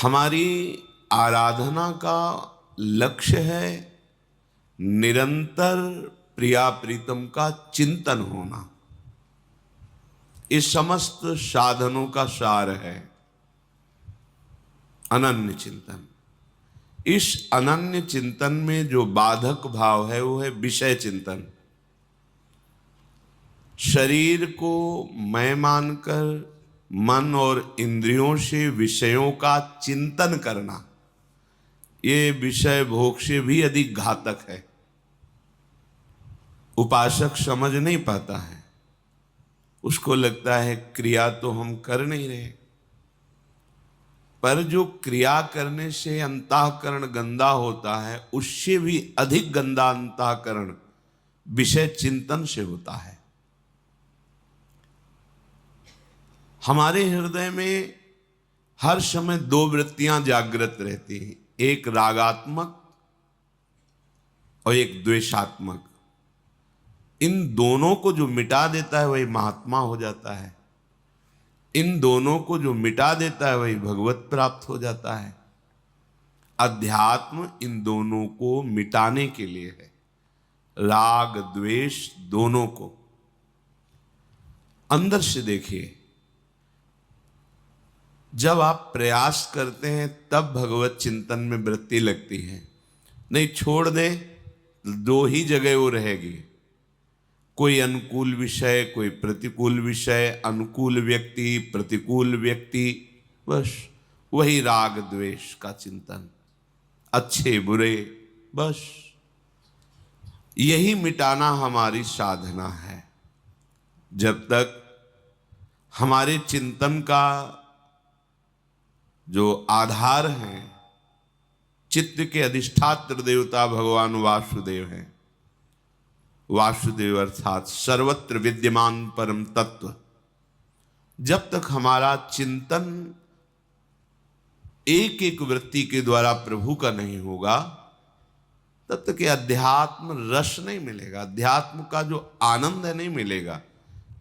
हमारी आराधना का लक्ष्य है निरंतर प्रिया प्रीतम का चिंतन होना। इस समस्त साधनों का सार है अनन्य चिंतन। इस अनन्य चिंतन में जो बाधक भाव है वो है विषय चिंतन। शरीर को मैं मानकर मन और इंद्रियों से विषयों का चिंतन करना, ये विषय भोग से भी अधिक घातक है। उपासक समझ नहीं पाता है, उसको लगता है क्रिया तो हम कर नहीं रहे, पर जो क्रिया करने से अंतःकरण गंदा होता है उससे भी अधिक गंदा अंतःकरण विषय चिंतन से होता है। हमारे हृदय में हर समय दो वृत्तियां जागृत रहती हैं, एक रागात्मक और एक द्वेषात्मक। इन दोनों को जो मिटा देता है वही महात्मा हो जाता है। इन दोनों को जो मिटा देता है वही भगवत प्राप्त हो जाता है। अध्यात्म इन दोनों को मिटाने के लिए है, राग द्वेष दोनों को। अंदर से देखिए, जब आप प्रयास करते हैं तब भगवत चिंतन में वृत्ति लगती है, नहीं छोड़ दे दो ही जगह वो रहेगी, कोई अनुकूल विषय कोई प्रतिकूल विषय, अनुकूल व्यक्ति प्रतिकूल व्यक्ति, बस वही राग द्वेष का चिंतन, अच्छे बुरे, बस यही मिटाना हमारी साधना है। जब तक हमारे चिंतन का जो आधार है, चित्त के अधिष्ठात्र देवता भगवान वासुदेव हैं। वासुदेव अर्थात सर्वत्र विद्यमान परम तत्व। जब तक हमारा चिंतन एक एक वृत्ति के द्वारा प्रभु का नहीं होगा, तब तक ये अध्यात्म रस नहीं मिलेगा, अध्यात्म का जो आनंद है नहीं मिलेगा।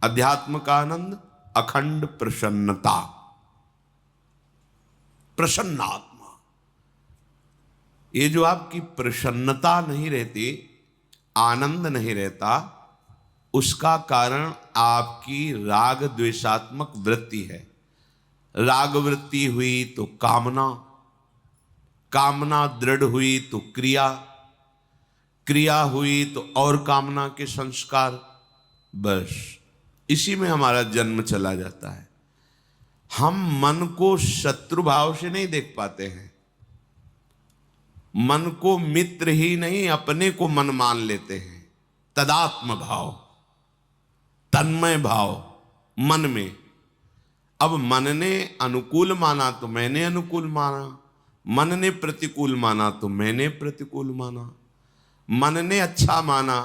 अध्यात्म का आनंद अखंड प्रसन्नता, प्रसन्नात्मा। ये जो आपकी प्रसन्नता नहीं रहती, आनंद नहीं रहता, उसका कारण आपकी राग द्वेषात्मक वृत्ति है। राग वृत्ति हुई तो कामना, कामना दृढ़ हुई तो क्रिया, क्रिया हुई तो और कामना के संस्कार, बस इसी में हमारा जन्म चला जाता है। हम मन को शत्रु भाव से नहीं देख पाते हैं, मन को मित्र ही नहीं अपने को मन मान लेते हैं। तदात्म भाव, तन्मय भाव मन में। अब मन ने अनुकूल माना तो मैंने अनुकूल माना, मन ने प्रतिकूल माना तो मैंने प्रतिकूल माना, मन ने अच्छा माना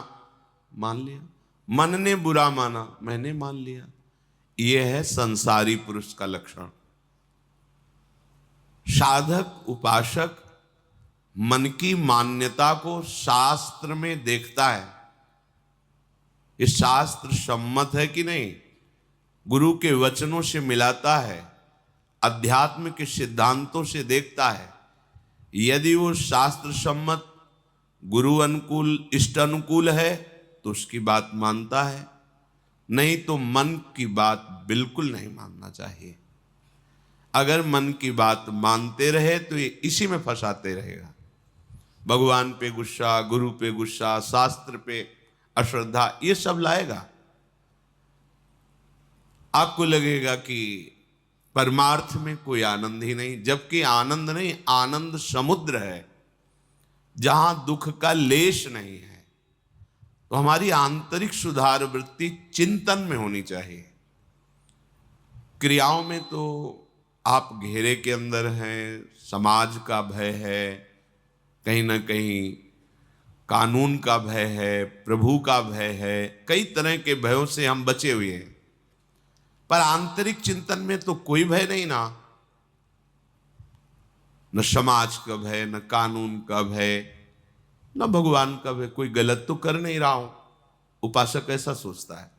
मान लिया, मन ने बुरा माना मैंने मान लिया। यह है संसारी पुरुष का लक्षण। साधक उपासक मन की मान्यता को शास्त्र में देखता है, ये शास्त्र सम्मत है कि नहीं, गुरु के वचनों से मिलाता है, अध्यात्म के सिद्धांतों से देखता है। यदि वो शास्त्र सम्मत, गुरु अनुकूल, इष्ट अनुकूल है तो उसकी बात मानता है, नहीं तो मन की बात बिल्कुल नहीं मानना चाहिए। अगर मन की बात मानते रहे तो ये इसी में फंसाते रहेगा। भगवान पे गुस्सा, गुरु पे गुस्सा, शास्त्र पे अश्रद्धा, ये सब लाएगा। आपको लगेगा कि परमार्थ में कोई आनंद ही नहीं, जबकि आनंद नहीं, आनंद समुद्र है जहां दुख का लेश नहीं है। तो हमारी आंतरिक सुधार वृत्ति चिंतन में होनी चाहिए। क्रियाओं में तो आप घेरे के अंदर हैं, समाज का भय है, कहीं ना कहीं कानून का भय है, प्रभु का भय है, कई तरह के भयों से हम बचे हुए हैं। पर आंतरिक चिंतन में तो कोई भय नहीं ना, न समाज का भय, न कानून का भय, न भगवान का भय। कोई गलत तो कर नहीं रहा हूं, उपासक ऐसा सोचता है।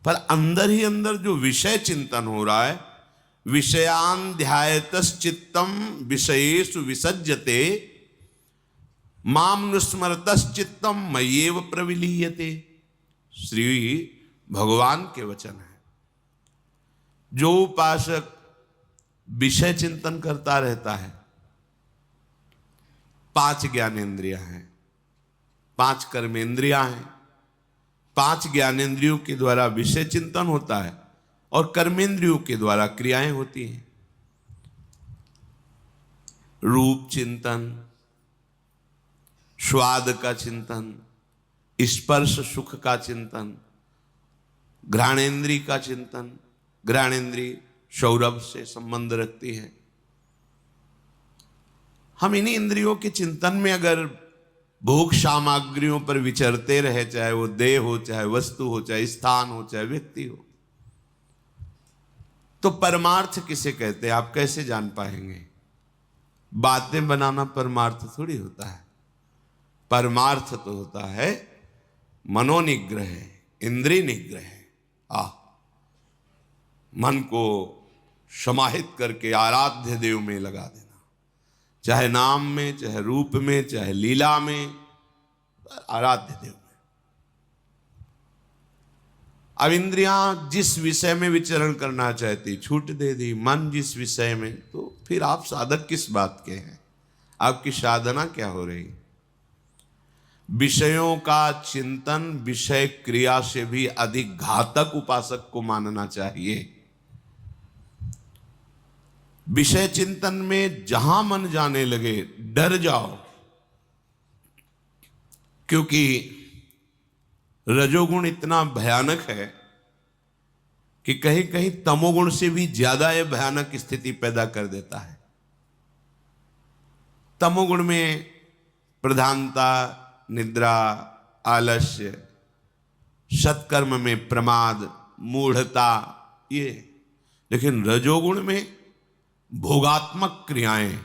पर अंदर ही अंदर जो विषय चिंतन हो रहा है विषयान ध्यायतश्चित्तम विषयेषु विसज्जते माम नुस्मरतश्चित्तम मय्येव प्रविलीयते। श्री भगवान के वचन है। जो उपासक विषय चिंतन करता रहता है, 5 ज्ञानेंद्रियां हैं, 5 कर्मेंद्रियां हैं, 5 ज्ञानेंद्रियों के द्वारा विषय चिंतन होता है और कर्मेंद्रियों के द्वारा क्रियाएं होती हैं। रूप चिंतन, स्वाद का चिंतन, स्पर्श सुख का चिंतन, घ्राणेन्द्रिय का चिंतन। घ्राणेन्द्रिय सौरभ से संबंध रखती है। हम इन्हीं इंद्रियों के चिंतन में अगर भोग सामग्रियों पर विचरते रहे, चाहे वो देह हो, चाहे वस्तु हो, चाहे स्थान हो, चाहे व्यक्ति हो, तो परमार्थ किसे कहते हैं आप कैसे जान पाएंगे? बातें बनाना परमार्थ थोड़ी होता है। परमार्थ तो होता है मनोनिग्रह, इंद्रिय निग्रह। मन को समाहित करके आराध्य देव में लगा देना, चाहे नाम में, चाहे रूप में, चाहे लीला में, आराध्य देव में। अब इंद्रियां जिस विषय में विचरण करना चाहती, छूट दे दी। मन जिस विषय में, तो फिर आप साधक किस बात के हैं? आपकी साधना क्या हो रही? विषयों का चिंतन विषय क्रिया से भी अधिक घातक उपासक को मानना चाहिए। विषय चिंतन में जहां मन जाने लगे डर जाओ, क्योंकि रजोगुण इतना भयानक है कि कहीं कहीं तमोगुण से भी ज्यादा यह भयानक स्थिति पैदा कर देता है। तमोगुण में प्रधानता, निद्रा, आलस्य, सत्कर्म में प्रमाद, मूढ़ता, ये। लेकिन रजोगुण में भोगात्मक क्रियाएं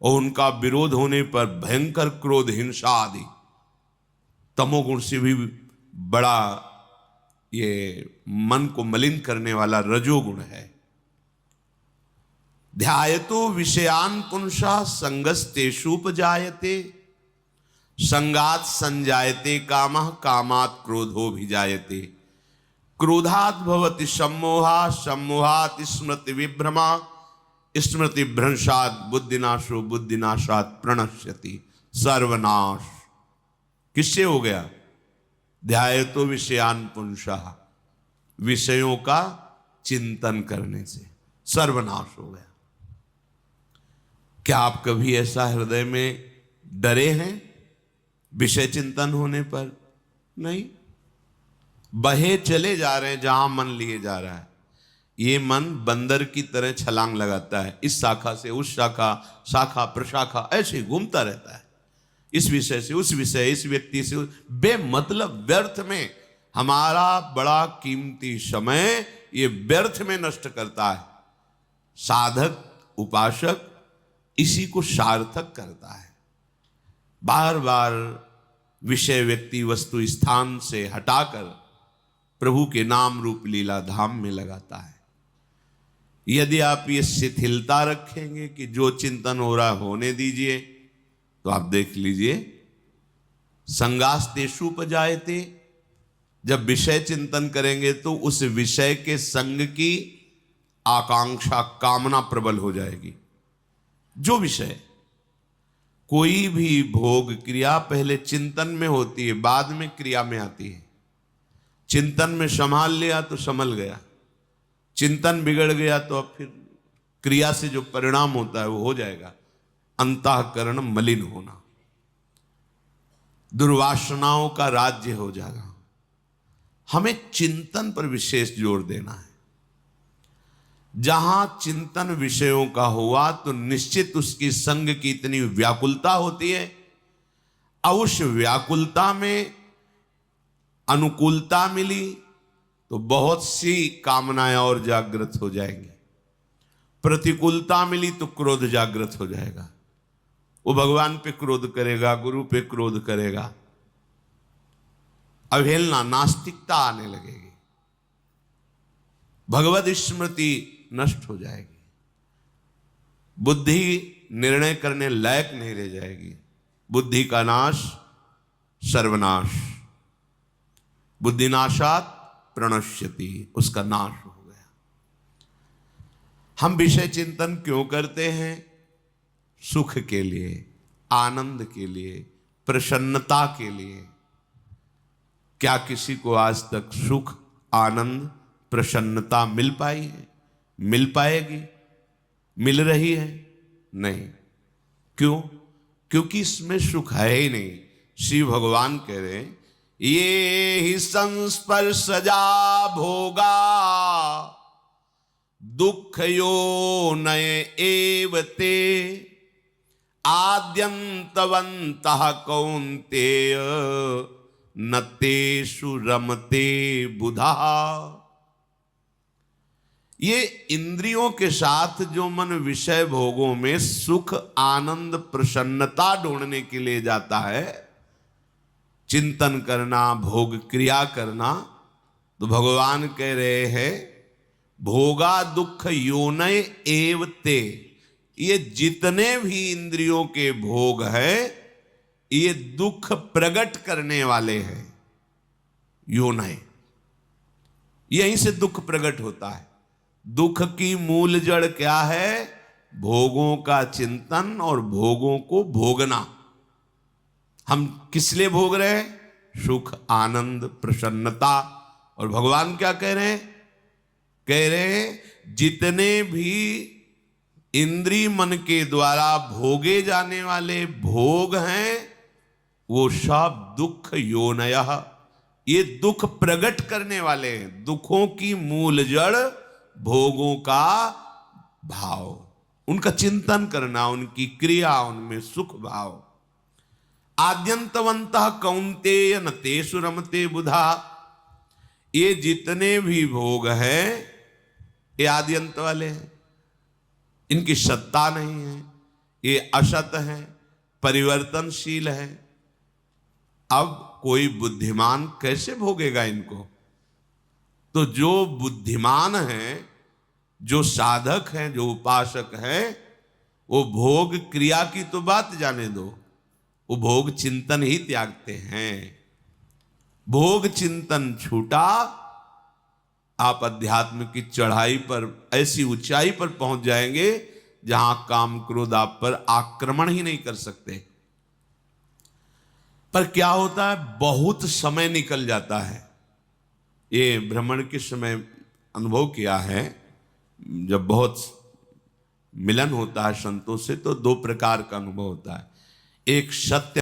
और उनका विरोध होने पर भयंकर क्रोध, हिंसा आदि तमोगुण से भी बड़ा ये मन को मलिन करने वाला रजोगुण है। ध्यायतो विषयान पुंसा संगस्तेषुपजायते संगात संजायते कामः कामात् क्रोधो भिजायते क्रोधात् भवति सम्मोहा सम्मोहात् स्मृति विभ्रमा स्मृति भ्रंशात् बुद्धिनाशो बुद्धिनाशात् प्रणश्यति। सर्वनाश किससे हो गया? ध्यायतो विषयान पुंसा, विषयों का चिंतन करने से सर्वनाश हो गया। क्या आप कभी ऐसा हृदय में डरे हैं विषय चिंतन होने पर? नहीं। बहे चले जा रहे हैं जहां मन लिए जा रहा है। ये मन बंदर की तरह छलांग लगाता है, इस शाखा से उस शाखा, शाखा प्रशाखा, ऐसे घूमता रहता है। इस विषय से उस विषय, इस व्यक्ति से बेमतलब व्यर्थ में हमारा बड़ा कीमती समय ये व्यर्थ में नष्ट करता है। साधक, उपासक इसी को सार्थक करता है। बार बार विषय, व्यक्ति, वस्तु, स्थान से हटाकर प्रभु के नाम रूप लीला धाम में लगाता है। यदि आप ये शिथिलता रखेंगे कि जो चिंतन हो रहा है होने दीजिए, तो आप देख लीजिए संगास्तेषुपजायते, जब विषय चिंतन करेंगे तो उस विषय के संग की आकांक्षा, कामना प्रबल हो जाएगी। जो विषय, कोई भी भोग क्रिया पहले चिंतन में होती है, बाद में क्रिया में आती है। चिंतन में संभाल लिया तो संभल गया, चिंतन बिगड़ गया तो अब फिर क्रिया से जो परिणाम होता है वो हो जाएगा अंतःकरण मलिन होना, दुर्वासनाओं का राज्य हो जाएगा। हमें चिंतन पर विशेष जोर देना है। जहां चिंतन विषयों का हुआ तो निश्चित उसकी संग की इतनी व्याकुलता होती है, और उस व्याकुलता में अनुकूलता मिली तो बहुत सी कामनाएं और जागृत हो जाएंगी। प्रतिकूलता मिली तो क्रोध जागृत हो जाएगा। वो भगवान पे क्रोध करेगा, गुरु पे क्रोध करेगा, अवहेलना, नास्तिकता आने लगेगी। भगवद स्मृति नष्ट हो जाएगी। बुद्धि निर्णय करने लायक नहीं रह जाएगी। बुद्धि का नाश सर्वनाश, बुद्धिनाशात प्रणश्यति, उसका नाश हो गया। हम विषय चिंतन क्यों करते हैं? सुख के लिए, आनंद के लिए, प्रसन्नता के लिए। क्या किसी को आज तक सुख, आनंद, प्रसन्नता मिल पाई है? मिल पाएगी? मिल रही है? नहीं। क्यों? क्योंकि इसमें सुख है ही नहीं। श्री भगवान कह रहे हैं, ये ही संस्पर्शजा भोगा दुख यो नय एवते आद्यंतवंतः कौन्तेय न तेषु रमते बुधा। ये इंद्रियों के साथ जो मन विषय भोगों में सुख, आनंद, प्रसन्नता ढूंढने के लिए जाता है, चिंतन करना, भोग क्रिया करना, तो भगवान कह रहे हैं भोगा दुख योनय एवते। ये जितने भी इंद्रियों के भोग है ये दुख प्रकट करने वाले हैं। योनय, यहीं से दुख प्रकट होता है। दुख की मूल जड़ क्या है? भोगों का चिंतन और भोगों को भोगना। हम किस लिए भोग रहे हैं? सुख, आनंद, प्रसन्नता। और भगवान क्या कह रहे हैं? कह रहे हैं जितने भी इंद्रिय मन के द्वारा भोगे जाने वाले भोग हैं वो सब दुख योनयः, ये दुख प्रकट करने वाले हैं। दुखों की मूल जड़ भोगों का भाव, उनका चिंतन करना, उनकी क्रिया, उनमें सुख भाव। आद्यंतवंतः कौन्तेय न तेषु रमते बुधा। ये जितने भी भोग हैं ये आद्यंत वाले हैं, इनकी सत्ता नहीं है, ये असत है, परिवर्तनशील है। अब कोई बुद्धिमान कैसे भोगेगा इनको? तो जो बुद्धिमान हैं, जो साधक हैं, जो उपासक हैं, वो भोग क्रिया की तो बात जाने दो, वो भोग चिंतन ही त्यागते हैं। भोग चिंतन छूटा, आप अध्यात्म की चढ़ाई पर, ऐसी ऊंचाई पर पहुंच जाएंगे जहां काम क्रोध आप पर आक्रमण ही नहीं कर सकते। पर क्या होता है, बहुत समय निकल जाता है। ये भ्रमण के समय अनुभव किया है, जब बहुत मिलन होता है संतों से तो दो प्रकार का अनुभव होता है। एक सत्य